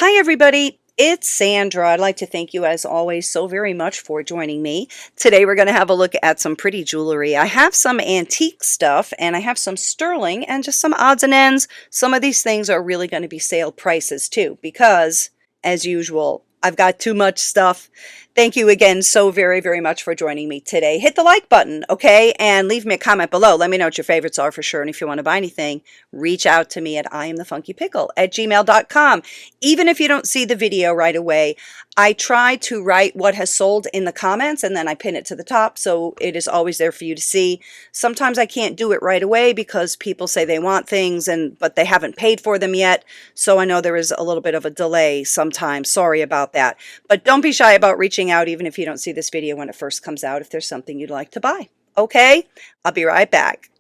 Hi, everybody. It's Sandra. I'd like to thank you, as always, so very much for joining me. Today, we're going to have a look at some pretty jewelry. I have some antique stuff, and I have some sterling, and just some odds and ends. Some of these things are really going to be sale prices, too, because, as usual, I've got too much stuff. Thank you again so very, very much for joining me today. Hit the like button, okay? And leave me a comment below. Let me know what your favorites are for sure. And if you want to buy anything, reach out to me at iamthefunkypickle@gmail.com. Even if you don't see the video right away, I try to write what has sold in the comments and then I pin it to the top so it is always there for you to see. Sometimes I can't do it right away because people say they want things but they haven't paid for them yet. So I know there is a little bit of a delay sometimes. Sorry about that. But don't be shy about reaching out even if you don't see this video when it first comes out if there's something you'd like to buy. Okay? I'll be right back.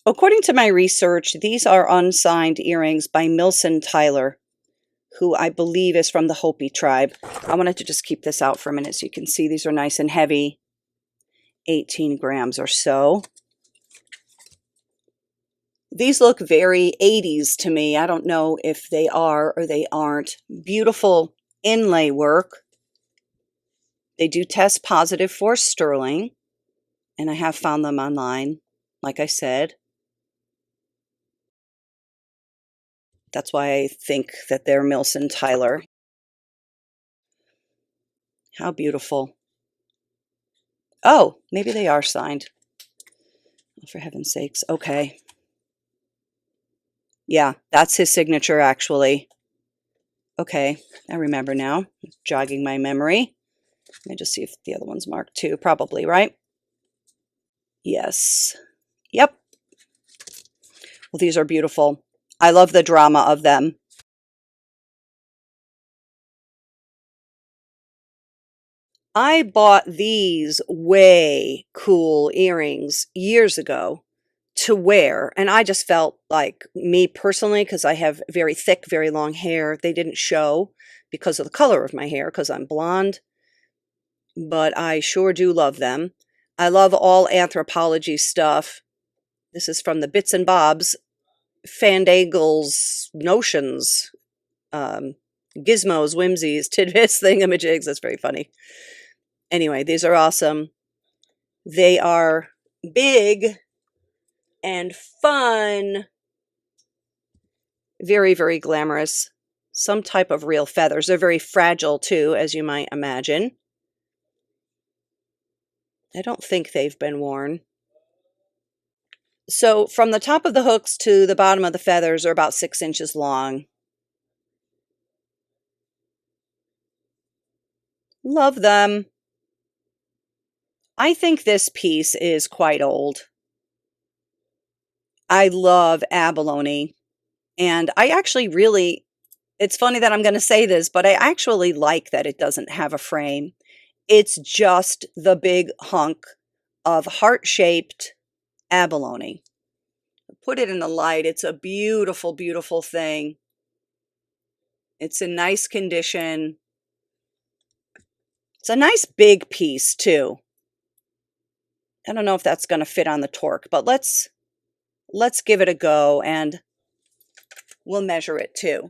According to my research, these are unsigned earrings by Milson Tyler, who I believe is from the Hopi tribe. I wanted to just keep this out for a minute so you can see these are nice and heavy, 18 grams or so. These look very 80s to me. I don't know if they are or they aren't. Beautiful inlay work. They do test positive for sterling, and I have found them online, like I said. That's why I think that they're Milson Tyler. How beautiful. Oh, maybe they are signed. Oh, for heaven's sakes. Okay. Yeah, that's his signature, actually. Okay, I remember now. Jogging my memory. Let me just see if the other one's marked too. Probably, right? Yes. Yep. Well, these are beautiful. I love the drama of them. I bought these way cool earrings years ago to wear, and I just felt like, me personally, because I have very thick, very long hair, they didn't show because of the color of my hair, because I'm blonde, but I sure do love them. I love all anthropology stuff. This is from the Bits and Bobs, Fandangles, Notions, Gizmos, Whimsies, Tidbits, Thingamajigs. That's very funny. Anyway, these are awesome. They are big and fun. Very, very glamorous. Some type of real feathers. They're very fragile too, as you might imagine. I don't think they've been worn. So from the top of the hooks to the bottom of the feathers are about 6 inches long. Love them. I think this piece is quite old. I love abalone. And I actually really, it's funny that I'm going to say this, but I actually like that it doesn't have a frame. It's just the big hunk of heart-shaped abalone. Put it in the light. It's a beautiful, beautiful thing. It's in nice condition. It's a nice big piece too. I don't know if that's going to fit on the torque, but let's give it a go and we'll measure it too.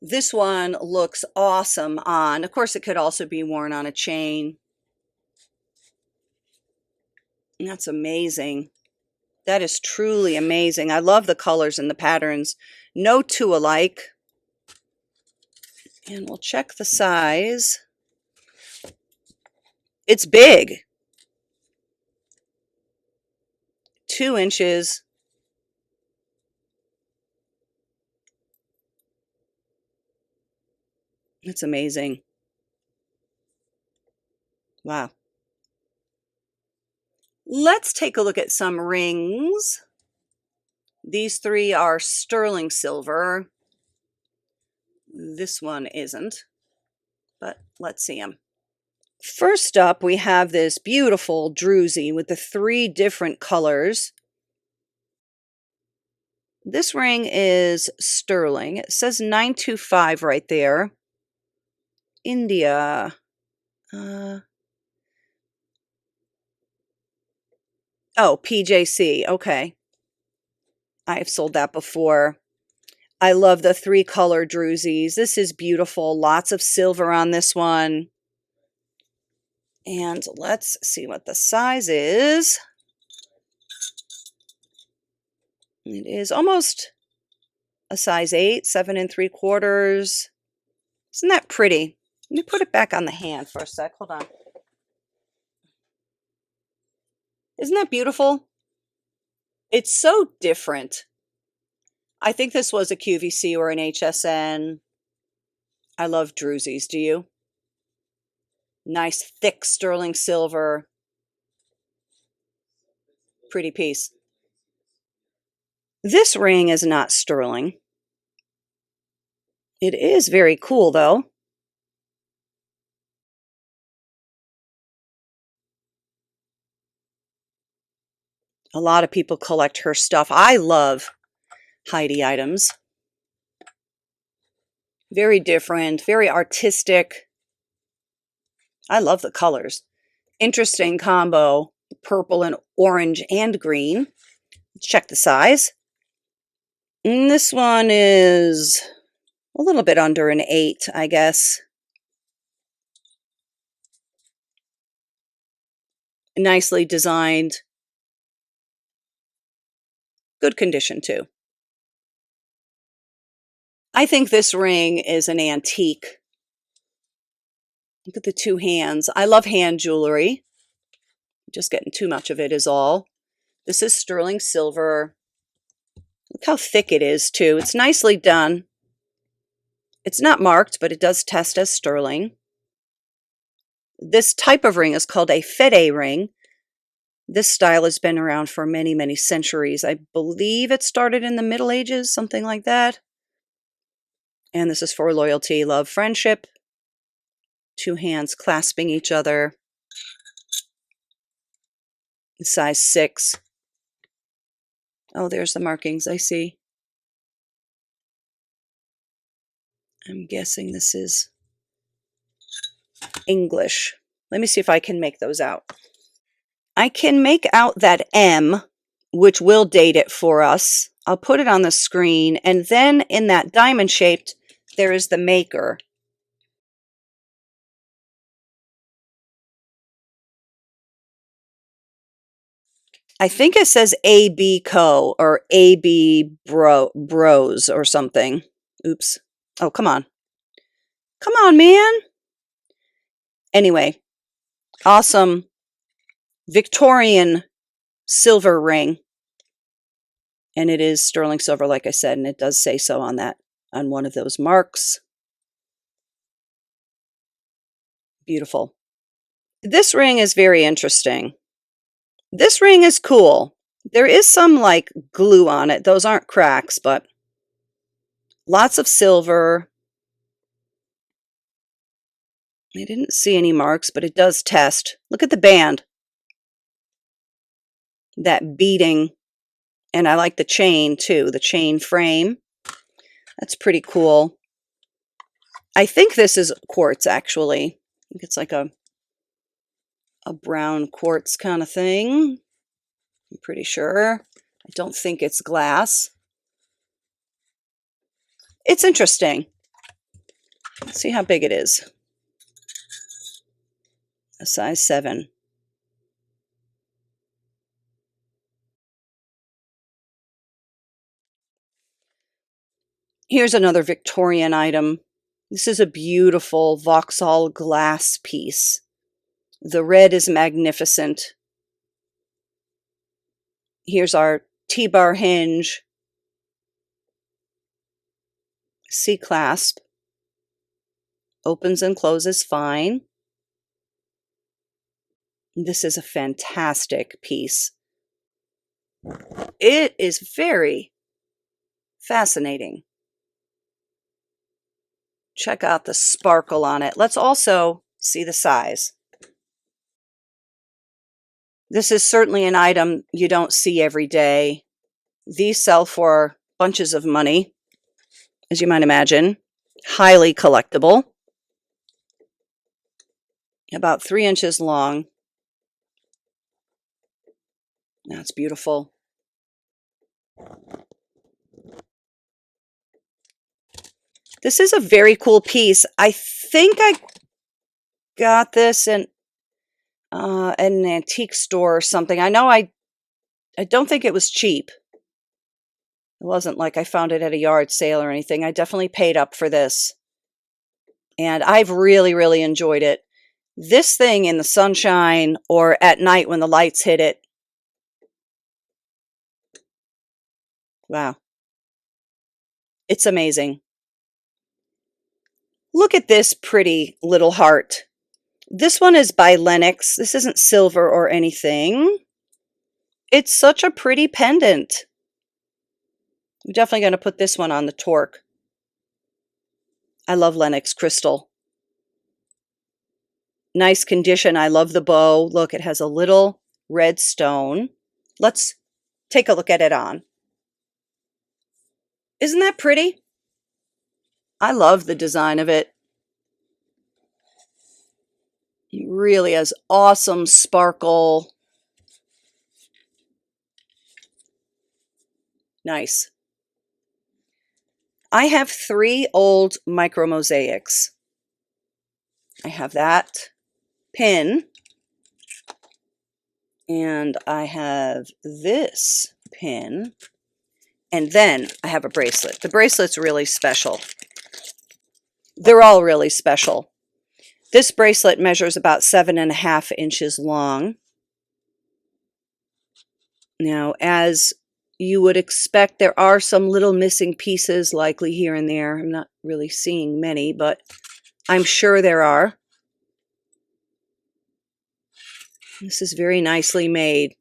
This one looks awesome on. Of course, it could also be worn on a chain. And that's amazing. That is truly amazing. I love the colors and the patterns. No two alike. And we'll check the size. It's big. 2 inches. It's amazing. Wow. Let's take a look at some rings. These 3 are sterling silver. This one isn't, but let's see them. First up, we have this beautiful druzy with the 3 different colors. This ring is sterling. It says 925 right there. India. Oh, PJC. Okay. I've sold that before. I love the 3-color drusies. This is beautiful. Lots of silver on this one. And let's see what the size is. It is almost a size 8, 7 3/4. Isn't that pretty? Let me put it back on the hand for a sec. Hold on. Isn't that beautiful? It's so different. I think this was a QVC or an HSN. I love drusies. Do you? Nice, thick sterling silver. Pretty piece. This ring is not sterling. It is very cool, though. A lot of people collect her stuff. I love Heidi items. Very different, very artistic. I love the colors. Interesting combo, purple and orange and green. Let's check the size. And this one is a little bit under an 8, I guess. Nicely designed. Good condition, too. I think this ring is an antique. Look at the 2 hands. I love hand jewelry. Just getting too much of it is all. This is sterling silver. Look how thick it is, too. It's nicely done. It's not marked, but it does test as sterling. This type of ring is called a fede ring. This style has been around for many, many centuries. I believe it started in the Middle Ages, something like that. And this is for loyalty, love, friendship. 2 hands clasping each other. Size 6. Oh, there's the markings, I see. I'm guessing this is English. Let me see if I can make those out. I can make out that M, which will date it for us. I'll put it on the screen, and then in that diamond shaped, there is the maker. I think it says AB Co. or AB Bros or something. Oops. Oh, come on. Come on, man. Anyway, awesome Victorian silver ring. And it is sterling silver, like I said, and it does say so on that, on one of those marks. Beautiful. This ring is very interesting. This ring is cool. There is some like glue on it. Those aren't cracks, but lots of silver. I didn't see any marks, but it does test. Look at the band. That beading. And I like the chain too, the chain frame. That's pretty cool. I think this is quartz, actually. I think it's like a brown quartz kind of thing. I'm pretty sure. I don't think it's glass. It's interesting. Let's see how big it is. A size 7. Here's another Victorian item. This is a beautiful Vauxhall glass piece. The red is magnificent. Here's our T-bar hinge. C-clasp. Opens and closes fine. This is a fantastic piece. It is very fascinating. Check out the sparkle on it. Let's also see the size. This is certainly an item you don't see every day. These sell for bunches of money, as you might imagine. Highly collectible. About 3 inches long. That's beautiful. This is a very cool piece. I think I got this in an antique store or something. I know I don't think it was cheap. It wasn't like I found it at a yard sale or anything. I definitely paid up for this. And I've really, really enjoyed it. This thing in the sunshine or at night when the lights hit it. Wow. It's amazing. Look at this pretty little heart. This one is by Lenox. This isn't silver or anything. It's such a pretty pendant. I'm definitely going to put this one on the Torque. I love Lenox crystal. Nice condition. I love the bow. Look, it has a little red stone. Let's take a look at it on. Isn't that pretty? I love the design of it. It really has awesome sparkle. Nice. I have 3 old micro mosaics. I have that pin, and I have this pin, and then I have a bracelet. The bracelet's really special. They're all really special. This bracelet measures about 7.5 inches long. Now, as you would expect, there are some little missing pieces likely here and there. I'm not really seeing many, but I'm sure there are. This is very nicely made.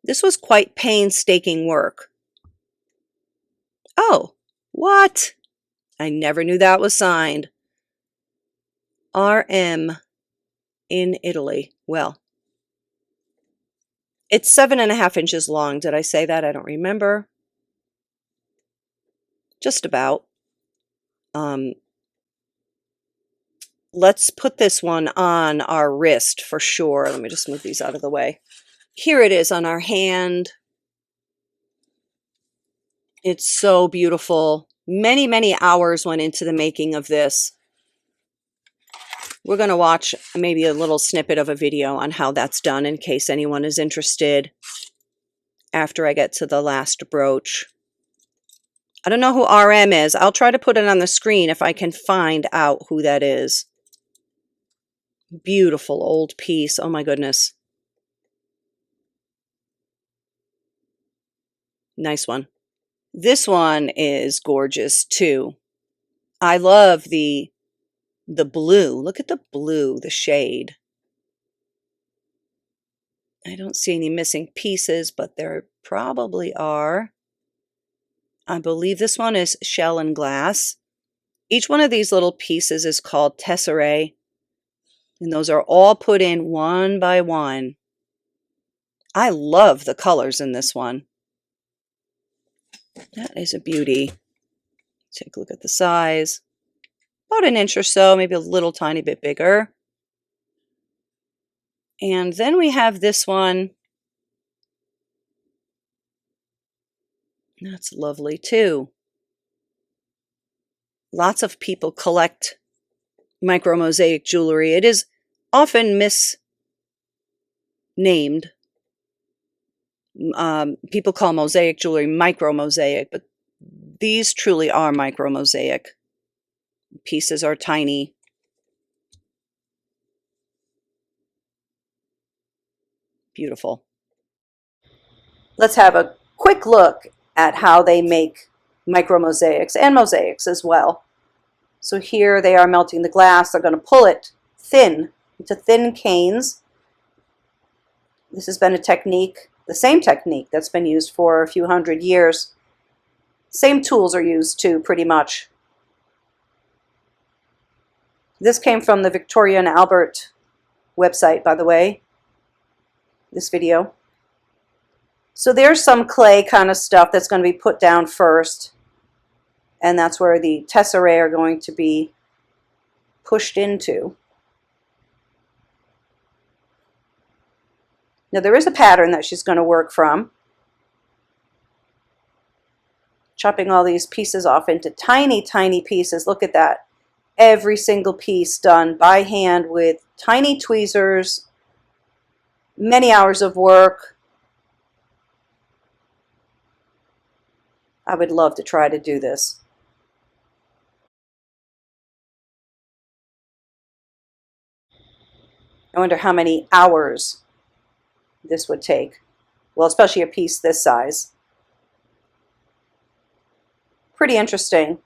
This was quite painstaking work. Oh, what? I never knew that was signed. RM in Italy. Well, it's 7.5 inches long. Did I say that? I don't remember. Just about. Let's put this one on our wrist for sure. Let me just move these out of the way. Here it is on our hand. It's so beautiful. Many, many hours went into the making of this. We're going to watch maybe a little snippet of a video on how that's done in case anyone is interested after I get to the last brooch. I don't know who RM is. I'll try to put it on the screen if I can find out who that is. Beautiful old piece. Oh my goodness. Nice one. This one is gorgeous too. I love the blue. Look at the blue, the shade. I don't see any missing pieces, but there probably are. I believe this one is shell and glass. Each one of these little pieces is called tesserae, and those are all put in one by one. I love the colors in this one. That is a beauty. Take a look at the size. About an inch or so, maybe a little tiny bit bigger. And then we have this one. That's lovely too. Lots of people collect micro mosaic jewelry. It is often misnamed. People call mosaic jewelry micro mosaic, but these truly are micro mosaic. Pieces are tiny. Beautiful. Let's have a quick look at how they make micro mosaics and mosaics as well. So here they are melting the glass. They're going to pull it thin into thin canes. This has been a technique, the same technique that's been used for a few hundred years. Same tools are used too, pretty much. This came from the Victorian Albert website, by the way, this video. So there's some clay kind of stuff that's going to be put down first. And that's where the tesserae are going to be pushed into. Now there is a pattern that she's going to work from. Chopping all these pieces off into tiny, tiny pieces. Look at that. Every single piece done by hand with tiny tweezers, many hours of work. I would love to try to do this. I wonder how many hours this would take. Well, especially a piece this size. Pretty interesting.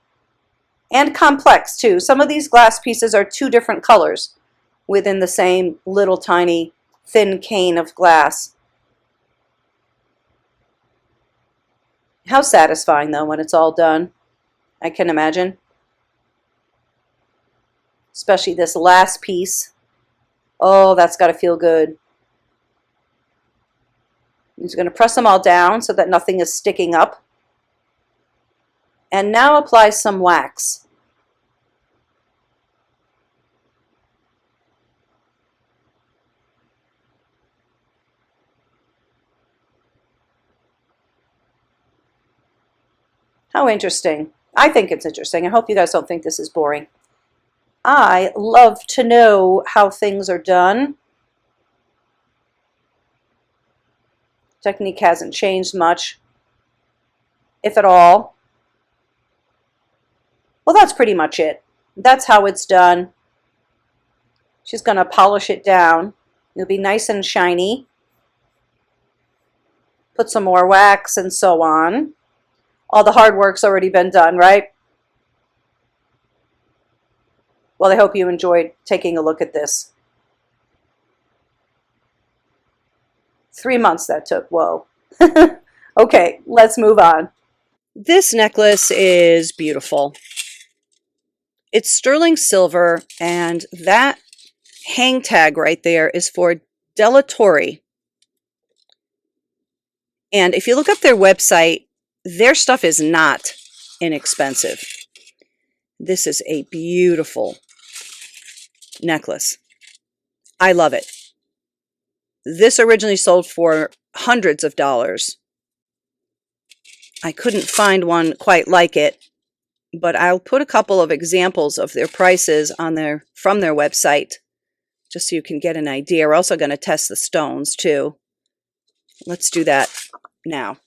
And complex too. Some of these glass pieces are two different colors within the same little tiny thin cane of glass. How satisfying though when it's all done, I can imagine. Especially this last piece. Oh, that's got to feel good. I'm just going to press them all down so that nothing is sticking up. And now apply some wax. How interesting. I think it's interesting. I hope you guys don't think this is boring. I love to know how things are done. Technique hasn't changed much, if at all. Well, that's pretty much it. That's how it's done. She's going to polish it down. It'll be nice and shiny. Put some more wax and so on. All the hard work's already been done, right? Well, I hope you enjoyed taking a look at this. 3 months that took. Whoa. Okay, let's move on. This necklace is beautiful. It's sterling silver, and that hang tag right there is for Delatorre. And if you look up their website, their stuff is not inexpensive. This is a beautiful necklace. I love it. This originally sold for hundreds of dollars. I couldn't find one quite like it, but I'll put a couple of examples of their prices on from their website, just so you can get an idea. We're also going to test the stones too. Let's do that now.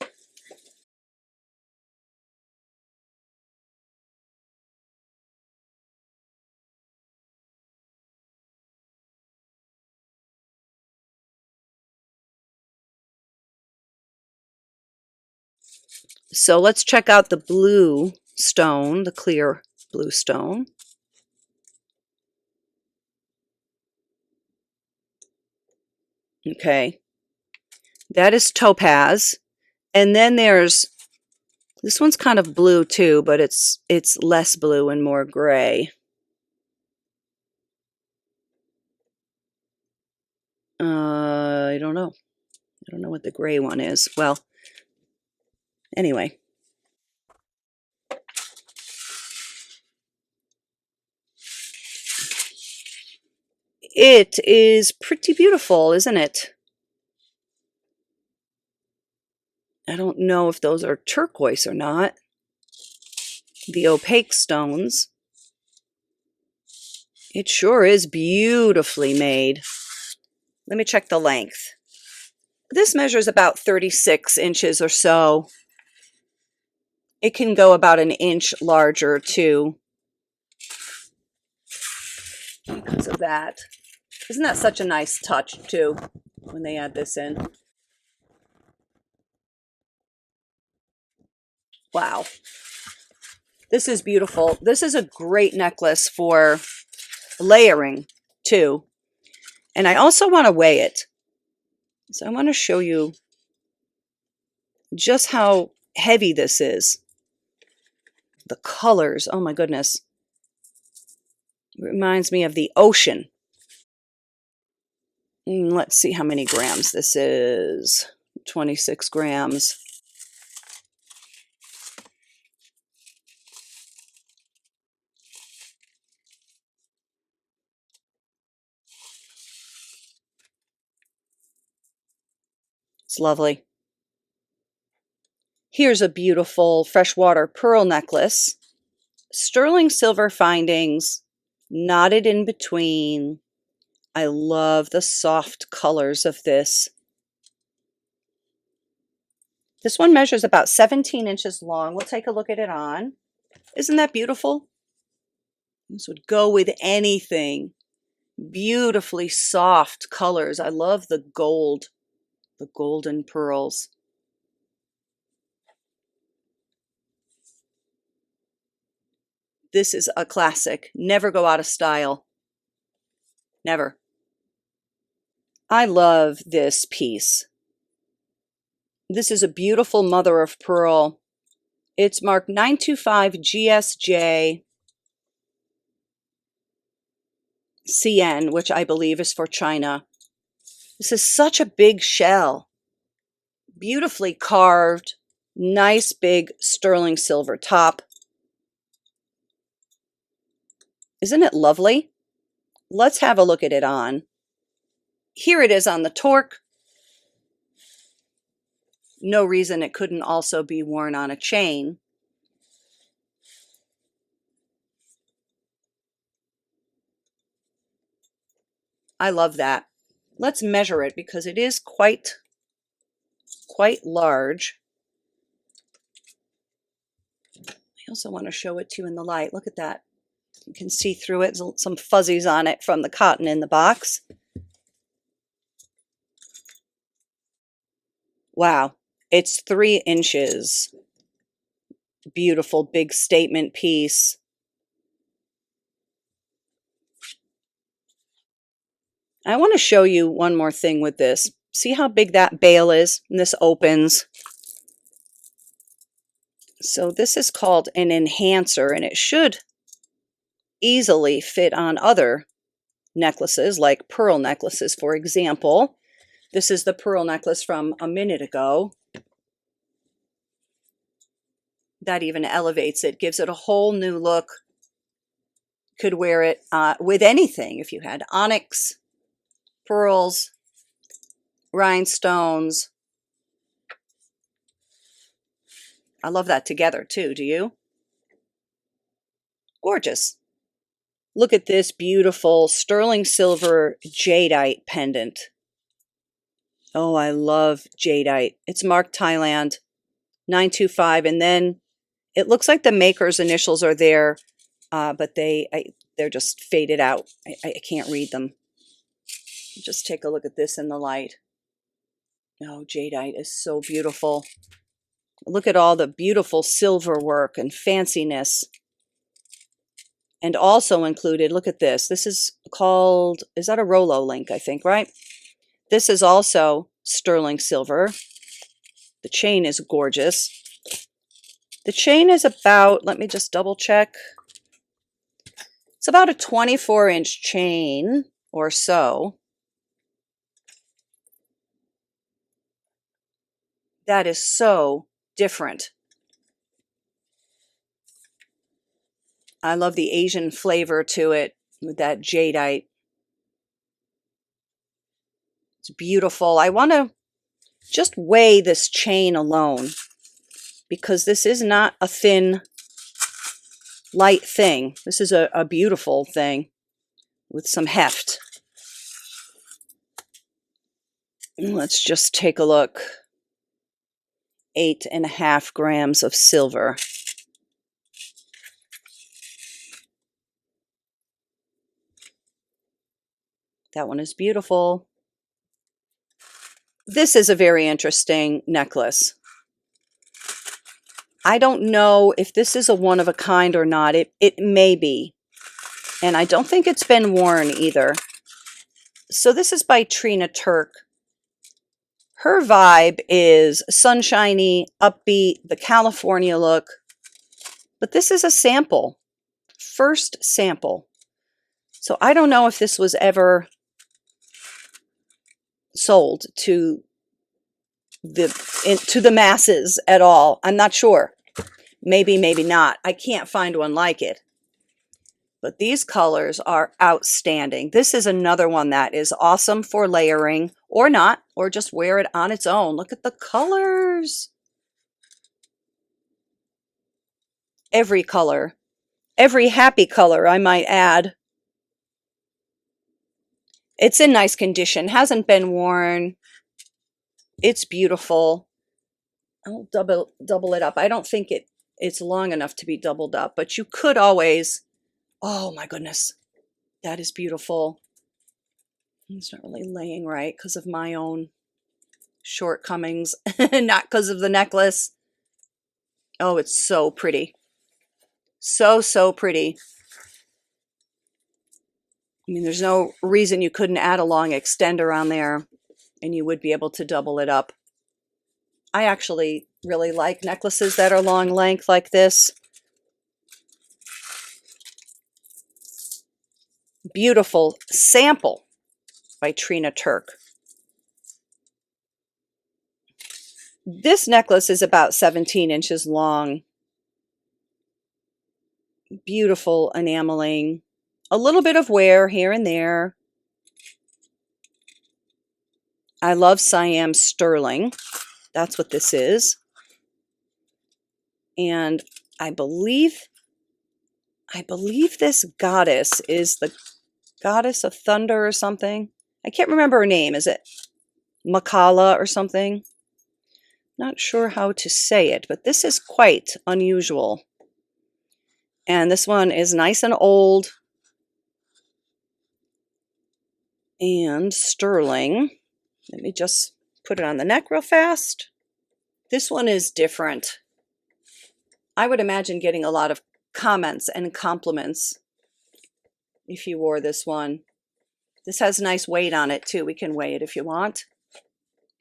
So let's check out the blue stone, the clear blue stone. Okay, that is topaz. And then there's, this one's kind of blue too, but it's less blue and more gray. I don't know. I don't know what the gray one is. Well, anyway. It is pretty beautiful, isn't it? I don't know if those are turquoise or not. The opaque stones. It sure is beautifully made. Let me check the length. This measures about 36 inches or so. It can go about an inch larger too, because of that. Isn't that such a nice touch too, when they add this in? Wow. This is beautiful. This is a great necklace for layering too. And I also want to weigh it. So I want to show you just how heavy this is. The colors, oh my goodness. It reminds me of the ocean. Let's see how many grams this is. 26 grams. It's lovely. Here's a beautiful freshwater pearl necklace. Sterling silver findings, knotted in between. I love the soft colors of this. This one measures about 17 inches long. We'll take a look at it on. Isn't that beautiful? This would go with anything. Beautifully soft colors. I love the gold, the golden pearls. This is a classic. Never go out of style. Never. I love this piece. This is a beautiful mother of pearl. It's marked 925 GSJ CN, which I believe is for China. This is such a big shell. Beautifully carved, nice big sterling silver top. Isn't it lovely? Let's have a look at it on. Here it is on the torque. No reason it couldn't also be worn on a chain. I love that. Let's measure it because it is quite large. I also want to show it to you in the light. Look at that. You can see through it. There's some fuzzies on it from the cotton in the box. Wow, it's 3 inches. Beautiful big statement piece. I want to show you one more thing with this. See how big that bail is? And this opens. So this is called an enhancer, and it should easily fit on other necklaces, like pearl necklaces, for example. This is the pearl necklace from a minute ago. That even elevates it, gives it a whole new look. Could wear it with anything if you had onyx, pearls, rhinestones. I love that together too, do you? Gorgeous. Look at this beautiful sterling silver jadeite pendant. Oh, I love jadeite. It's marked Thailand, 925, and then it looks like the maker's initials are there, but they're just faded out. I can't read them. Just take a look at this in the light. Oh, jadeite is so beautiful. Look at all the beautiful silver work and fanciness. And also included, look at this. This is called, is that a Rolo link, I think, right? This is also sterling silver. The chain is gorgeous. The chain is about, let me just double check. It's about a 24-inch chain or so. That is so different. I love the Asian flavor to it with that jadeite. It's beautiful. I want to just weigh this chain alone because this is not a thin, light thing. This is a beautiful thing with some heft. Let's just take a look. 8.5 grams of silver. That one is beautiful. This is a very interesting necklace. I don't know if this is a one-of-a-kind or not. It may be. And I don't think it's been worn either. So this is by Trina Turk. Her vibe is sunshiny, upbeat, the California look. But this is a sample. First sample. So I don't know if this was ever sold to to the masses at all. I'm not sure. Maybe, maybe not. I can't find one like it. But these colors are outstanding. This is another one that is awesome for layering or not, or just wear it on its own. Look at the colors. Every color. Every happy color, I might add. It's in nice condition. Hasn't been worn. It's beautiful. I'll double it up. I don't think it's long enough to be doubled up, but you could always. Oh my goodness. That is beautiful. It's not really laying right because of my own shortcomings, not because of the necklace. Oh, it's so pretty. So, so pretty. I mean, there's no reason you couldn't add a long extender on there and you would be able to double it up. I actually really like necklaces that are long length like this. Beautiful sample by Trina Turk. This necklace is about 17 inches long. Beautiful enameling. A little bit of wear here and there. I love Siam sterling. That's what this is. And I believe this goddess is the goddess of thunder or something. I can't remember her name. Is it Makala or something? Not sure how to say it, but this is quite unusual. And this one is nice and old and sterling. Let me just put it on the neck real fast. This one is different. I would imagine getting a lot of comments and compliments if you wore this one. This has nice weight on it too. We can weigh it if you want.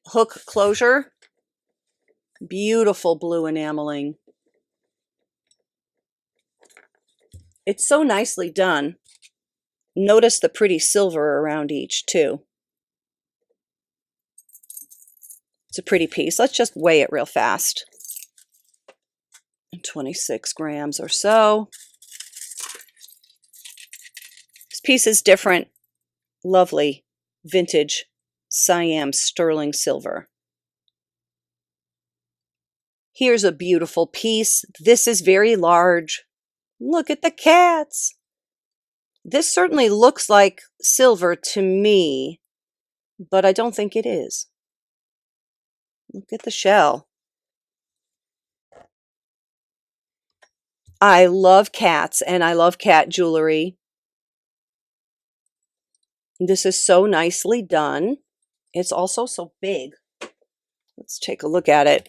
Hook closure. Beautiful blue enameling. It's so nicely done. Notice the pretty silver around each too. It's a pretty piece. Let's just weigh it real fast. 26 grams or so. This piece is different. Lovely vintage Siam sterling silver. Here's a beautiful piece. This is very large. Look at the cats. This certainly looks like silver to me, but I don't think it is. Look at the shell. I love cats and I love cat jewelry. This is so nicely done. It's also so big. Let's take a look at it.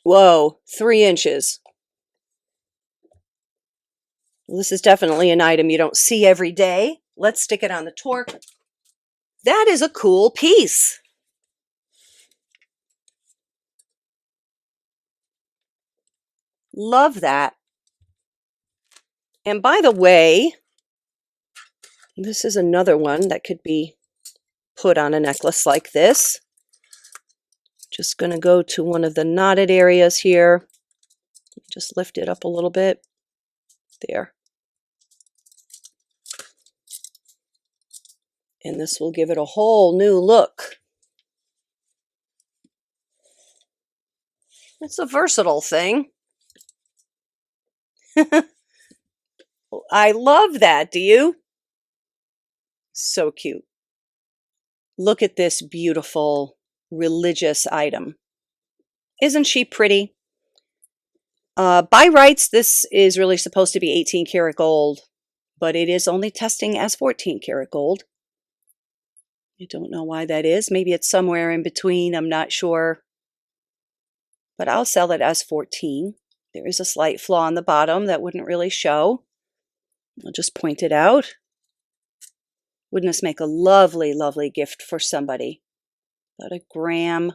Whoa, 3 inches. Well, this is definitely an item you don't see every day. Let's stick it on the torque. That is a cool piece. Love that. And by the way, this is another one that could be put on a necklace like this. Just going to go to one of the knotted areas here. Just lift it up a little bit. There. And this will give it a whole new look. It's a versatile thing. I love that, do you? So cute. Look at this beautiful religious item. Isn't she pretty? By rights, this is really supposed to be 18 karat gold, but it is only testing as 14 karat gold. I don't know why that is. Maybe it's somewhere in between. I'm not sure. But I'll sell it as 14. There is a slight flaw on the bottom that wouldn't really show. I'll just point it out. Wouldn't this make a lovely, lovely gift for somebody? About a gram,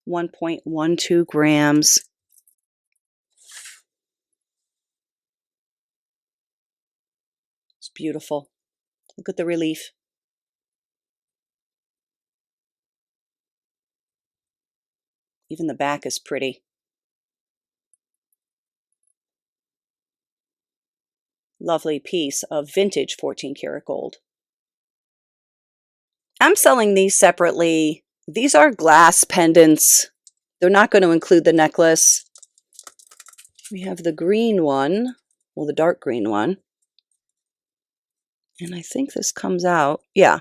1.12 grams. It's beautiful. Look at the relief. Even the back is pretty. Lovely piece of vintage 14 karat gold. I'm selling these separately. These are glass pendants. They're not going to include the necklace. We have the green one, well, the dark green one. And I think this comes out, yeah,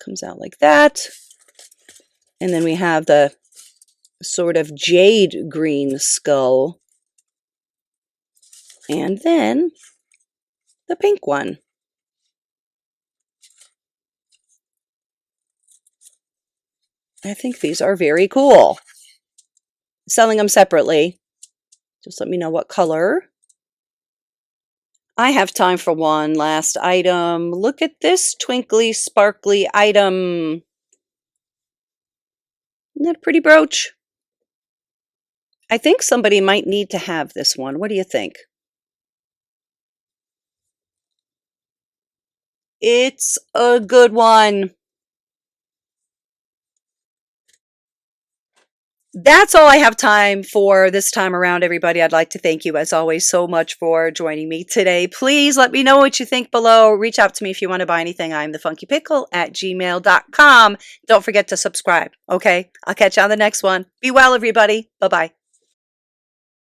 comes out like that. And then we have the sort of jade green skull. And then the pink one. I think these are very cool. Selling them separately. Just let me know what color. I have time for one last item. Look at this twinkly, sparkly item. Isn't that a pretty brooch? I think somebody might need to have this one. What do you think? It's a good one. That's all I have time for this time around, everybody. I'd like to thank you, as always, so much for joining me today. Please let me know what you think below. Reach out to me if you want to buy anything. I'm thefunkypickle@gmail.com. Don't forget to subscribe, okay? I'll catch you on the next one. Be well, everybody. Bye-bye.